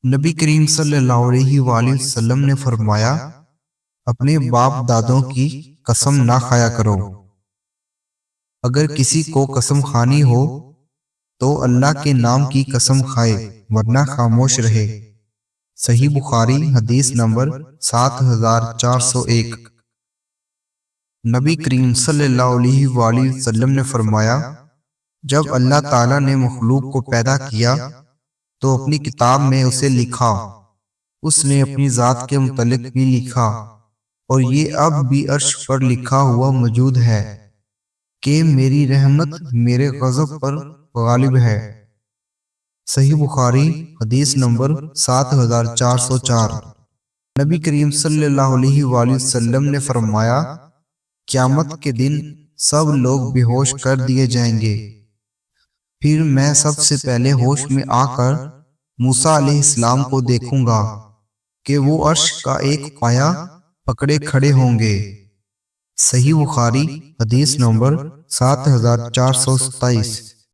نبی کریم صلی اللہ علیہ وآلہ وسلم نے فرمایا، اپنے باپ دادوں کی قسم نہ کھایا کرو۔ اگر کسی کو قسم خانی ہو تو اللہ کے نام کی قسم کھائے، ورنہ خاموش رہے۔ صحیح بخاری حدیث نمبر 7401۔ نبی کریم صلی اللہ علیہ وآلہ وسلم نے فرمایا، جب اللہ تعالیٰ نے مخلوق کو پیدا کیا تو اپنی کتاب میں اسے لکھا، اس نے اپنی ذات کے متعلق بھی لکھا، اور یہ اب بھی عرش پر لکھا ہوا موجود ہے کہ میری رحمت میرے غضب پر غالب ہے۔ صحیح بخاری حدیث نمبر 7404۔ نبی کریم صلی اللہ علیہ وآلہ وسلم نے فرمایا، قیامت کے دن سب لوگ بے ہوش کر دیے جائیں گے، پھر میں سب سے پہلے ہوش میں آ کر موسیٰ علیہ السلام کو دیکھوں گا کہ وہ عرش کا ایک پایا پکڑے کھڑے ہوں گے۔ صحیح بخاری حدیث نمبر 7427۔